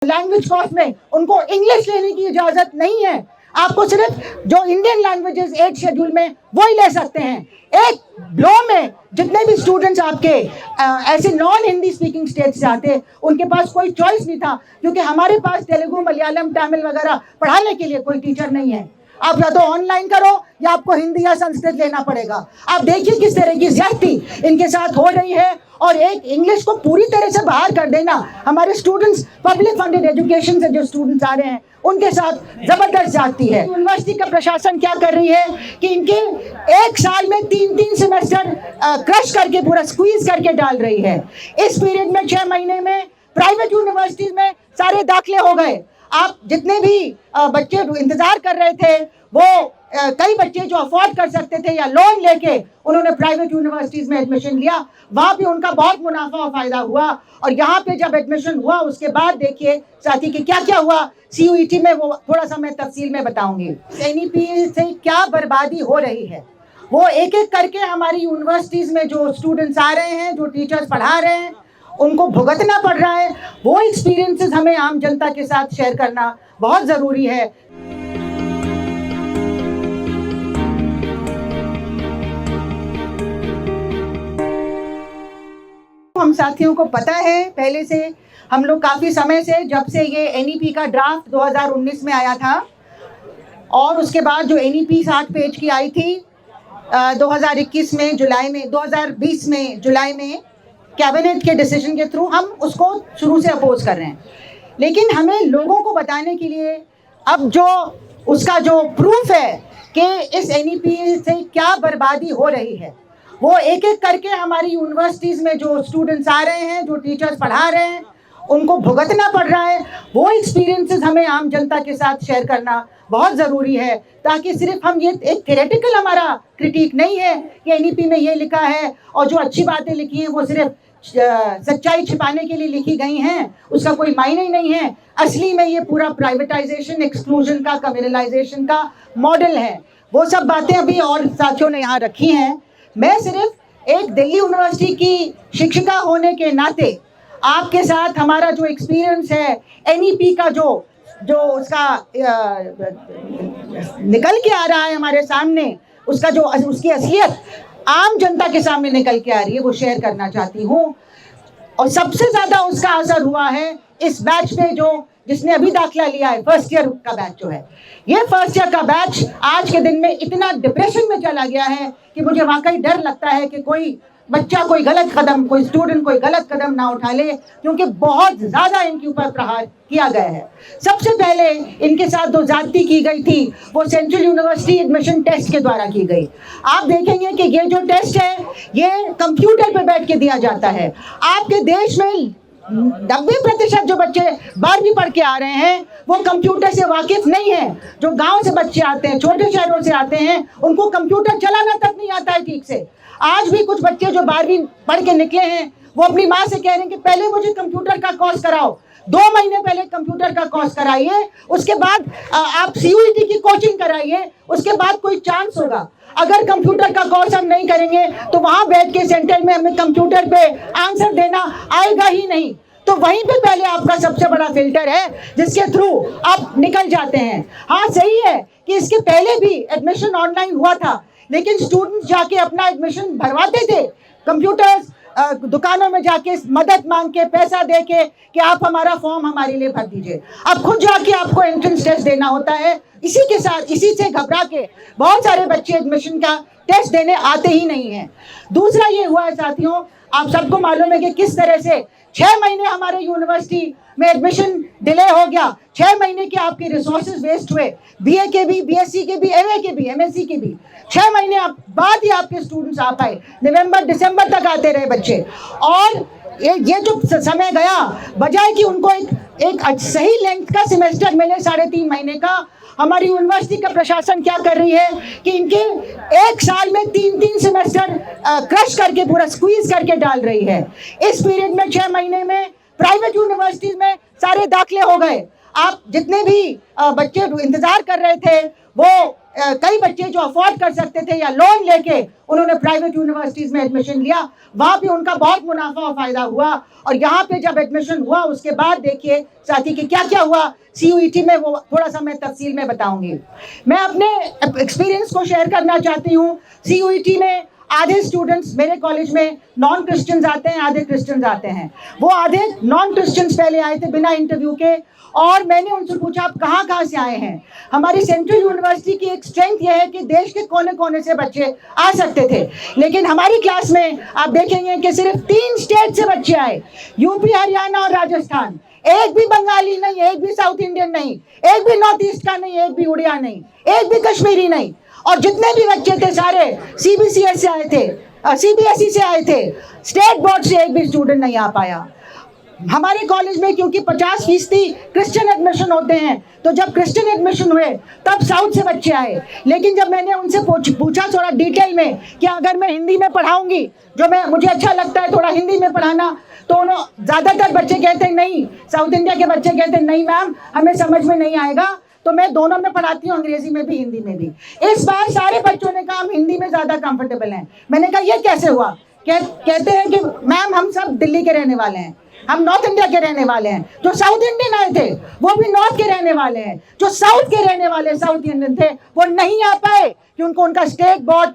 Language course में उनको English लेने की इजाजत नहीं है। आपको सिर्फ जो इंडियन लैंग्वेजेस 8 शेड्यूल में वही ले सकते हैं। एक ब्लो में जितने भी स्टूडेंट्स आपके ऐसे नॉन हिंदी स्पीकिंग स्टेट से आते, उनके पास कोई चॉइस नहीं था, क्योंकि हमारे पास तेलुगु, मलयालम, तमिल वगैरह पढ़ाने के लिए कोई टीचर नहीं है। आप या तो ऑनलाइन करो या आपको हिंदी या संस्कृत लेना पड़ेगा। आप देखिए किस तरह की ज्यादती इनके साथ हो रही है, और एक इंग्लिश को पूरी तरह से बाहर कर देना। हमारे स्टूडेंट्स, पब्लिक फंडेड एजुकेशन से जो स्टूडेंट्स आ रहे हैं, उनके साथ जबरदस्त जाती है। यूनिवर्सिटी का प्रशासन क्या कर रही है कि इनके एक साल में 3-3 सेमेस्टर क्रश करके, पूरा स्क्वीज करके डाल रही है। इस पीरियड में 6 महीने में प्राइवेट यूनिवर्सिटीज में सारे दाखिले हो गए। आप जितने भी बच्चे इंतजार कर रहे थे, वो कई बच्चे जो अफोर्ड कर सकते थे या लोन लेके उन्होंने प्राइवेट यूनिवर्सिटीज में एडमिशन लिया, वहां भी उनका बहुत मुनाफा और फायदा हुआ। और यहाँ पे जब एडमिशन हुआ उसके बाद देखिए साथी कि क्या क्या हुआ सीयूईटी में, वो थोड़ा सा मैं तफसील में बताऊंगी। एनईपी से क्या बर्बादी हो रही है, वो एक एक करके हमारी यूनिवर्सिटीज में जो स्टूडेंट्स आ रहे हैं, जो टीचर्स पढ़ा रहे हैं, उनको भुगतना पड़ रहा है। वो एक्सपीरियंसेस हमें आम जनता के साथ शेयर करना बहुत ज़रूरी है। हम साथियों को पता है पहले से, हम लोग काफ़ी समय से, जब से ये एनईपी का ड्राफ्ट 2019 में आया था और उसके बाद जो एनईपी 60 पेज की आई थी 2021 में जुलाई में, 2020 में जुलाई में कैबिनेट के डिसीजन के थ्रू हम उसको शुरू से अपोज कर रहे हैं। लेकिन हमें लोगों को बताने के लिए अब जो उसका जो प्रूफ है कि इस एनईपी से क्या बर्बादी हो रही है, वो एक एक करके हमारी यूनिवर्सिटीज़ में जो स्टूडेंट्स आ रहे हैं, जो टीचर्स पढ़ा रहे हैं, उनको भुगतना पड़ रहा है। वो एक्सपीरियंसेस हमें आम जनता के साथ शेयर करना बहुत ज़रूरी है, ताकि सिर्फ हम ये एक थ्योरेटिकल हमारा क्रिटिक नहीं है कि एनईपी में ये लिखा है और जो अच्छी बातें लिखी हैं वो सिर्फ सच्चाई छिपाने के लिए लिखी गई हैं, उसका कोई मायने ही नहीं है। असली में ये पूरा प्राइवेटाइजेशन, एक्सक्लूजन का, कम्युनलाइजेशन का मॉडल है। वो सब बातें अभी और साथियों ने यहाँ रखी हैं। मैं सिर्फ एक दिल्ली यूनिवर्सिटी की शिक्षिका होने के नाते आपके साथ हमारा जो एक्सपीरियंस है एनईपी का, जो उसका निकल के आ रहा है हमारे सामने, उसका जो उसकी असलियत आम जनता के सामने निकल के आ रही है, वो शेयर करना चाहती हूँ। और सबसे ज़्यादा उसका असर हुआ है इस बैच पे, जो जिसने अभी दाखिला लिया है, फर्स्ट ईयर का बैच जो है, ये फर्स्ट ईयर का बैच आज के दिन में इतना डिप्रेशन में चला गया है कि मुझे वाकई डर लगता है कि कोई बच्चा कोई गलत कदम, कोई स्टूडेंट कोई गलत कदम ना उठा ले, क्योंकि बहुत ज़्यादा इनके ऊपर प्रहार किया गया है। सबसे पहले इनके साथ जो ज्यादती की गई थी वो सेंट्रल यूनिवर्सिटी एडमिशन टेस्ट के द्वारा की गई। आप देखेंगे कि ये जो टेस्ट है ये कंप्यूटर पे बैठ के दिया जाता है। आपके देश में 90% जो बच्चे 12वीं पढ़ के आ रहे हैं वो कंप्यूटर से वाकिफ नहीं है। जो गांव से बच्चे आते हैं, छोटे शहरों से आते हैं, उनको कंप्यूटर चलाना तक नहीं आता है ठीक से। आज भी कुछ बच्चे जो 12वीं पढ़ के निकले हैं वो अपनी माँ से कह रहे हैं कि पहले मुझे कंप्यूटर का कोर्स कराओ, 2 महीने पहले कंप्यूटर का कोर्स कराइए, उसके बाद आप सीयूईटी की कोचिंग कराइए, उसके बाद कोई चांस होगा। अगर कंप्यूटर का कोर्स हम नहीं करेंगे तो वहां बैठ के सेंटर में हमें कंप्यूटर पे आंसर देना आएगा ही नहीं। तो वहीं पे पहले आपका सबसे बड़ा फिल्टर है जिसके थ्रू आप निकल जाते हैं। हाँ, सही है कि इसके पहले भी एडमिशन ऑनलाइन हुआ था, लेकिन स्टूडेंट्स जाके अपना एडमिशन भरवाते थे कंप्यूटर्स, दुकानों में जाके मदद मांग के, पैसा दे के कि आप हमारा फॉर्म हमारे लिए भर दीजिए। अब खुद जाके आपको एंट्रेंस टेस्ट देना होता है। इसी के साथ, इसी से घबरा के बहुत सारे बच्चे एडमिशन का टेस्ट देने आते ही नहीं हैं। दूसरा ये हुआ है साथियों, आप सबको मालूम है कि किस तरह से 6 महीने हमारे यूनिवर्सिटी में एडमिशन डिले हो गया। 6 महीने के आपके रिसोर्सेज वेस्ट हुए, बीए के भी, बीएससी के भी, एमए के भी, एमएससी के भी। 6 महीने बाद ही आपके स्टूडेंट्स आ पाए, नवंबर दिसंबर तक आते रहे बच्चे। और ये जो समय गया, बजाय कि उनको एक सही लेंथ का सेमेस्टर मिले 3.5 महीने का, हमारी यूनिवर्सिटी का प्रशासन क्या कर रही है कि इनके एक साल में 3-3 सेमेस्टर क्रश करके, पूरा स्क्वीज करके डाल रही है। इस पीरियड में 6 महीने में प्राइवेट यूनिवर्सिटीज में सारे दाखिले हो गए। आप जितने भी बच्चे इंतजार कर रहे थे वो कई बच्चे जो अफोर्ड कर सकते थे या लोन लेके उन्होंने प्राइवेट यूनिवर्सिटीज में एडमिशन लिया, वहां पे उनका बहुत मुनाफा और फायदा हुआ। और यहाँ पे जब एडमिशन हुआ उसके बाद देखिए साथी कि क्या क्या हुआ CUET में, वो थोड़ा सा मैं तफसील में बताऊंगी। मैं अपने एक्सपीरियंस को शेयर करना चाहती हूँ। CUET में आधे स्टूडेंट्स मेरे कॉलेज में नॉन क्रिश्चियंस आते हैं, आधे क्रिश्चियंस आते हैं। वो आधे नॉन क्रिश्चियंस पहले आए थे बिना इंटरव्यू के, और मैंने उनसे पूछा आप कहाँ से आए हैं। हमारी सेंट्रल यूनिवर्सिटी की एक स्ट्रेंथ यह है कि देश के कोने कोने से बच्चे आ सकते थे, लेकिन हमारी क्लास में आप देखेंगे कि सिर्फ 3 स्टेट से बच्चे आए, यूपी, हरियाणा और राजस्थान। एक भी बंगाली नहीं, एक भी साउथ इंडियन नहीं, एक भी नॉर्थ ईस्ट का नहीं, एक भी उड़िया नहीं, एक भी कश्मीरी नहीं। और जितने भी बच्चे थे सारे CBCS से आए थे, CBSE से आए थे, स्टेट बोर्ड से एक भी स्टूडेंट नहीं आ पाया। हमारे कॉलेज में क्योंकि 50% क्रिश्चियन एडमिशन होते हैं, तो जब क्रिश्चियन एडमिशन हुए तब साउथ से बच्चे आए। लेकिन जब मैंने उनसे पूछा थोड़ा डिटेल में कि अगर मैं हिंदी में पढ़ाऊंगी, जो मुझे अच्छा लगता है थोड़ा हिंदी में पढ़ाना, तो उन्होंने ज़्यादातर बच्चे कहते हैं नहीं, साउथ इंडिया के बच्चे कहते हैं नहीं मैम हमें समझ में नहीं आएगा, तो मैं दोनों में पढ़ाती हूँ, अंग्रेजी में भी हिंदी में भी। इस बार सारे बच्चों ने कहा हम हिंदी में ज़्यादा कंफर्टेबल हैं। मैंने कहा ये कैसे हुआ? कहते हैं कि मैम हम सब दिल्ली के रहने वाले हैं, हम नॉर्थ इंडिया के रहने वाले हैं। जो साउथ इंडियन आए थे वो भी नॉर्थ के रहने वाले हैं, जो साउथ के रहने वाले साउथ इंडियन थे वो नहीं आ पाए कि उनका स्टेट बोर्ड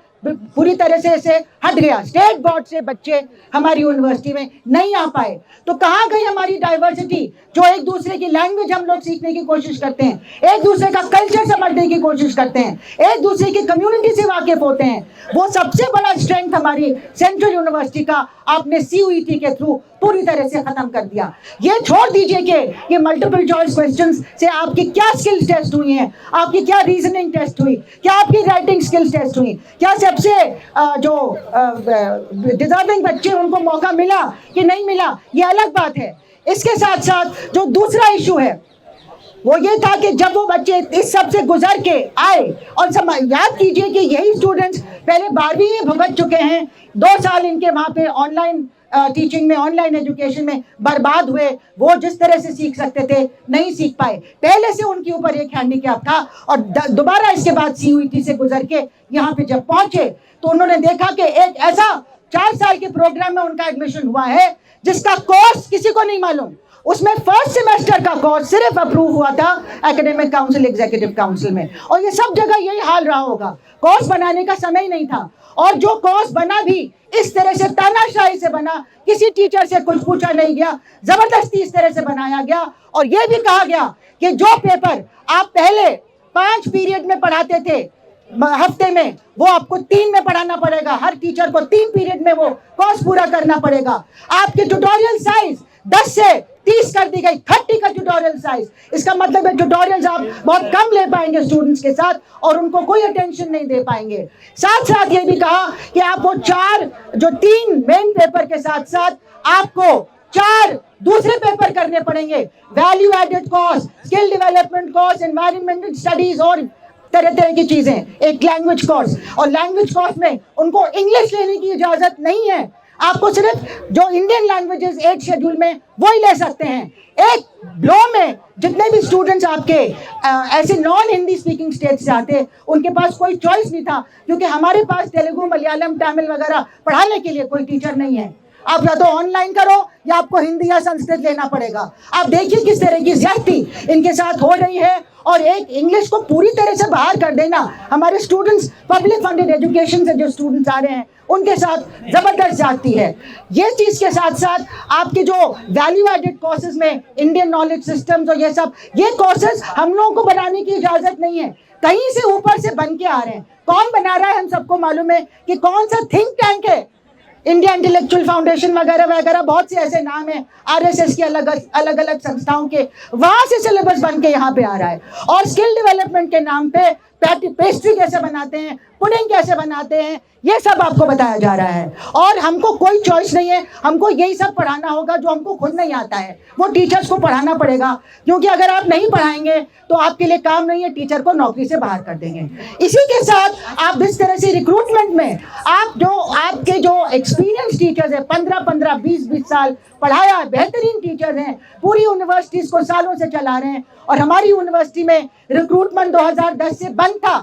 पूरी तरह से हट गया। स्टेट बोर्ड से बच्चे हमारी यूनिवर्सिटी में नहीं आ पाए। तो कहाँ गई हमारी डाइवर्सिटी, जो एक दूसरे की लैंग्वेज हम लोग सीखने की कोशिश करते हैं, एक दूसरे का कल्चर समझने की कोशिश करते हैं, एक दूसरे की कम्युनिटी से वाकिफ होते हैं। वो सबसे बड़ा स्ट्रेंथ हमारी सेंट्रल यूनिवर्सिटी का आपने CUET के थ्रू पूरी तरह से खत्म कर दिया। ये छोड़ दीजिए कि ये मल्टीपल चॉइस क्वेश्चंस से आपकी क्या स्किल्स टेस्ट हुई हैं, आपकी क्या रीजनिंग टेस्ट हुई, क्या आपकी राइटिंग स्किल्स टेस्ट हुई, क्या सबसे जो डिजर्विंग बच्चे उनको मौका मिला कि नहीं मिला, ये अलग बात है। इसके साथ साथ जो दूसरा इशू है वो ये था कि जब वो बच्चे इस सब से गुजर के आए, और याद कीजिए कि यही स्टूडेंट्स पहले 12वीं में भुगत चुके हैं, 2 साल इनके वहाँ पे ऑनलाइन टीचिंग में, ऑनलाइन एजुकेशन में बर्बाद हुए। वो जिस तरह से सीख सकते थे नहीं सीख पाए, पहले से उनके ऊपर एक हैंडीकैप था। और दोबारा इसके बाद CUET से गुजर के यहाँ पे जब पहुंचे तो उन्होंने देखा कि एक ऐसा 4 साल के प्रोग्राम में उनका एडमिशन हुआ है जिसका कोर्स किसी को नहीं मालूम। उसमें फर्स्ट सेमेस्टर का कोर्स सिर्फ अप्रूव हुआ था एकेडमिक काउंसिल, एग्जीक्यूटिव काउंसिल में, और ये सब जगह यही हाल रहा होगा। कोर्स बनाने का समय नहीं था, और जो कोर्स बना भी इस तरह से तानाशाही से बना, किसी टीचर से कुछ पूछा नहीं गया, जबरदस्ती इस तरह से बनाया गया। और ये भी कहा गया कि जो पेपर आप पहले 5 पीरियड में पढ़ाते थे हफ्ते में, वो आपको 3 में पढ़ाना पड़ेगा। हर टीचर को 3 पीरियड में वो कोर्स पूरा करना पड़ेगा। आपके ट्यूटोरियल साइज 10 से 30 कर दी गई, 30 का ट्यूटोरियल साइज। इसका मतलब है ट्यूटोरियल्स आप बहुत कम ले पाएंगे स्टूडेंट्स के साथ, और उनको कोई अटेंशन नहीं दे पाएंगे। साथ साथ ये भी कहा कि आपको 3 मेन पेपर के साथ साथ आपको 4 दूसरे पेपर करने पड़ेंगे, value added course, skill development course, environmental studies और तरह तरह की चीजें, एक लैंग्वेज कोर्स। और लैंग्वेज कोर्स में उनको इंग्लिश लेने की इजाजत नहीं है, आपको सिर्फ जो इंडियन लैंग्वेजेस 8 शेड्यूल में वो ही ले सकते हैं। एक ब्लो में जितने भी स्टूडेंट्स आपके ऐसे नॉन हिंदी स्पीकिंग स्टेट से आते, उनके पास कोई चॉइस नहीं था, क्योंकि हमारे पास तेलुगु, मलयालम, तमिल वगैरह पढ़ाने के लिए कोई टीचर नहीं है। आप या तो ऑनलाइन करो या आपको हिंदी या संस्कृत लेना पड़ेगा। आप देखिए किस तरह की ज्यादती इनके साथ हो रही है, और एक इंग्लिश को पूरी तरह से बाहर कर देना। हमारे स्टूडेंट्स, पब्लिक फंडेड एजुकेशन से जो स्टूडेंट्स आ रहे हैं, उनके साथ जबरदस्त जाती है। ये चीज के साथ साथ आपके जो वैल्यू एडेड कोर्सेज में इंडियन नॉलेज सिस्टम्स और ये कोर्सेज हम लोगों को बनाने की इजाजत नहीं है, कहीं से ऊपर से बन के आ रहे हैं। कौन बना रहा है हम सबको मालूम है कि कौन सा थिंक टैंक है, इंडिया इंटेलेक्चुअल फाउंडेशन वगैरह वगैरह, बहुत से ऐसे नाम हैं RSS की अलग अलग संस्थाओं के, वहां से सिलेबस बन के यहाँ पे आ रहा है। और स्किल डेवलपमेंट के नाम पे पेस्ट्री कैसे बनाते हैं, पुडिंग कैसे बनाते हैं, ये सब आपको बताया जा रहा है। और हमको कोई चॉइस नहीं है, हमको यही सब पढ़ाना होगा जो हमको खुद नहीं आता है, वो टीचर्स को पढ़ाना पड़ेगा। क्योंकि अगर आप नहीं पढ़ाएंगे तो आपके लिए काम नहीं है, टीचर को नौकरी से बाहर कर देंगे। इसी के साथ आप इस तरह से रिक्रूटमेंट में आपके जो एक्सपीरियंस टीचर्स हैं, 15-15, 20-20 साल पढ़ाया, बेहतरीन टीचर्स हैं, पूरी यूनिवर्सिटीज को सालों से चला रहे हैं। और हमारी यूनिवर्सिटी में रिक्रूटमेंट 2010 से बंद था।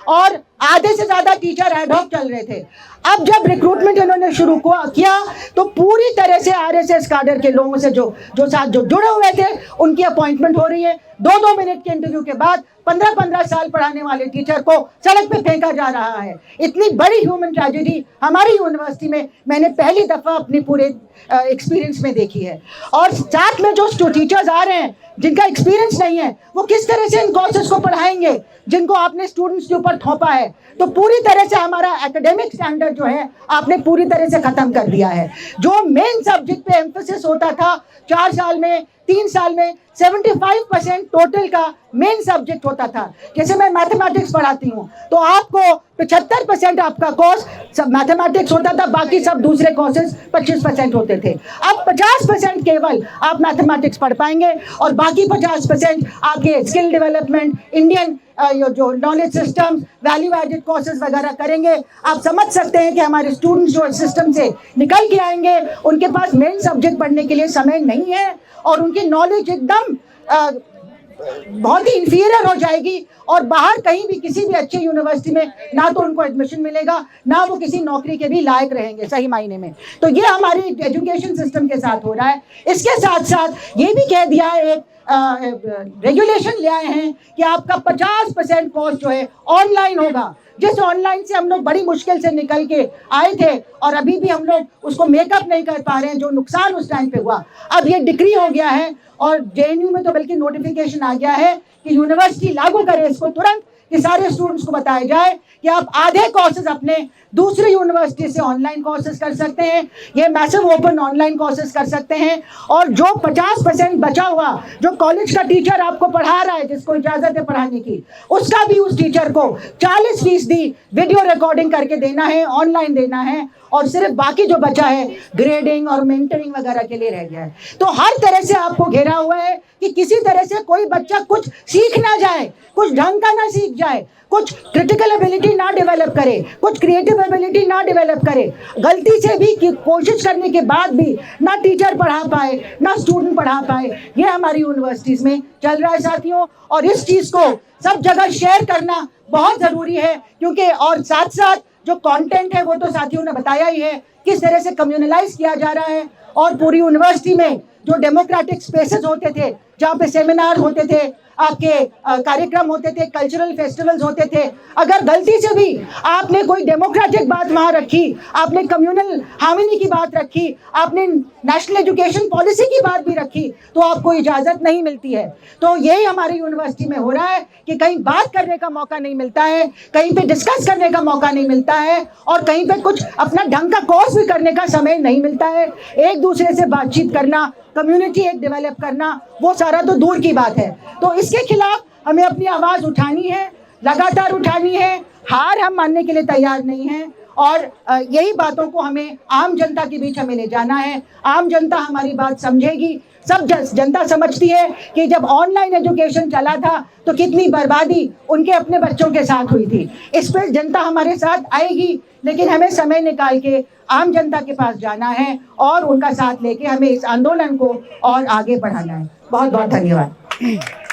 और आधे से ज्यादा टीचर एडहॉक चल रहे थे। अब जब रिक्रूटमेंट इन्होंने शुरू किया तो पूरी तरह से आरएसएस काडर के लोगों से जो जुड़े हुए थे उनकी अपॉइंटमेंट हो रही है। 2-2 मिनट के इंटरव्यू के बाद 15-15 साल पढ़ाने वाले टीचर को सड़क पे फेंका जा रहा है। इतनी बड़ी ह्यूमन ट्रेजेडी हमारी यूनिवर्सिटी में मैंने पहली दफा अपने पूरे एक्सपीरियंस में देखी है। और साथ में जो टीचर्स आ रहे हैं जिनका एक्सपीरियंस नहीं है, वो किस तरह से इन कोर्सेज को पढ़ाएंगे जिनको आपने स्टूडेंट्स के ऊपर थोपा है। तो पूरी तरह से हमारा एकेडमिक स्टैंडर्ड जो है आपने पूरी तरह से खत्म कर दिया है। जो मेन सब्जेक्ट पे एम्फेसिस होता था 4 साल में, 3 साल में 75% टोटल का मेन सब्जेक्ट होता था। जैसे मैं मैथमेटिक्स पढ़ाती हूँ तो आपको 75% आपका कोर्स सब मैथमेटिक्स होता था, बाकी सब दूसरे कोर्सेज 25% होते थे। अब 50% केवल आप मैथमेटिक्स पढ़ पाएंगे और बाकी 50% आपके स्किल डेवलपमेंट, इंडियन जो knowledge system, value added courses वगैरह करेंगे। आप समझ सकते हैं कि हमारे स्टूडेंट्स जो सिस्टम से निकल के आएंगे उनके पास मेन सब्जेक्ट पढ़ने के लिए समय नहीं है और उनकी नॉलेज एकदम बहुत ही इंफीरियर हो जाएगी और बाहर कहीं भी किसी भी अच्छी यूनिवर्सिटी में ना तो उनको एडमिशन मिलेगा, ना वो किसी नौकरी के भी लायक रहेंगे सही मायने में। तो ये हमारी एजुकेशन सिस्टम के साथ हो रहा है। इसके साथ साथ ये भी कह दिया है, एक रेगुलेशन ले आए हैं कि आपका 50% कोर्स जो है ऑनलाइन होगा। जिस ऑनलाइन से हम लोग बड़ी मुश्किल से निकल के आए थे और अभी भी हम लोग उसको मेकअप नहीं कर पा रहे हैं, जो नुकसान उस टाइम पे हुआ, अब ये डिक्री हो गया है और जेएनयू में तो बल्कि नोटिफिकेशन आ गया है कि यूनिवर्सिटी लागू करे इसको तुरंत, कि सारे स्टूडेंट्स को बताया जाए कि आप आधे कोर्सेज अपने दूसरी यूनिवर्सिटी से ऑनलाइन कोर्सेज कर सकते हैं, ये मैसिव ओपन ऑनलाइन कोर्सेज कर सकते हैं। और जो 50% बचा हुआ जो कॉलेज का टीचर आपको पढ़ा रहा है, जिसको इजाजत है पढ़ाने की, उसका भी उस टीचर को 40% वीडियो रिकॉर्डिंग करके देना है, ऑनलाइन देना है और सिर्फ बाकी जो बचा है ग्रेडिंग और मेंटरिंग वगैरह के लिए रह गया है। तो हर तरह से आपको घेरा हुआ है कि किसी तरह से कोई बच्चा कुछ सीख ना जाए, कुछ ढंग का ना सीख जाए, कुछ क्रिटिकल एबिलिटी ना डेवलप करे, कुछ क्रिएटिव एबिलिटी ना डेवलप करे। गलती से भी कोशिश करने के बाद भी ना टीचर पढ़ा पाए, ना स्टूडेंट पढ़ा पाए, ये हमारी यूनिवर्सिटीज में चल रहा है साथियों। और इस चीज को सब जगह शेयर करना बहुत जरूरी है, क्योंकि और साथ साथ जो कंटेंट है वो तो साथियों ने बताया ही है किस तरह से कम्युनलाइज किया जा रहा है। और पूरी यूनिवर्सिटी में जो डेमोक्रेटिक स्पेसेस होते थे, जहाँ पे सेमिनार होते थे, आपके कार्यक्रम होते थे, कल्चरल फेस्टिवल्स होते थे, अगर गलती से भी आपने कोई डेमोक्रेटिक बात वहाँ रखी, आपने कम्युनल हार्मनी की बात रखी, आपने नेशनल एजुकेशन पॉलिसी की बात भी रखी, तो आपको इजाज़त नहीं मिलती है। तो यही हमारी यूनिवर्सिटी में हो रहा है कि कहीं बात करने का मौका नहीं मिलता है, कहीं पे डिस्कस करने का मौका नहीं मिलता है और कहीं पे कुछ अपना ढंग का कोर्स भी करने का समय नहीं मिलता है। एक दूसरे से बातचीत करना, कम्युनिटी एक डेवलप करना, वो सारा तो दूर की बात है। तो इसके खिलाफ हमें अपनी आवाज़ उठानी है, लगातार उठानी है, हार हम मानने के लिए तैयार नहीं हैं। और यही बातों को हमें आम जनता के बीच हमें ले जाना है। आम जनता हमारी बात समझेगी। सब जनता समझती है कि जब ऑनलाइन एजुकेशन चला था तो कितनी बर्बादी उनके अपने बच्चों के साथ हुई थी। इस पर जनता हमारे साथ आएगी, लेकिन हमें समय निकाल के आम जनता के पास जाना है और उनका साथ लेके हमें इस आंदोलन को और आगे बढ़ाना है। बहुत बहुत धन्यवाद।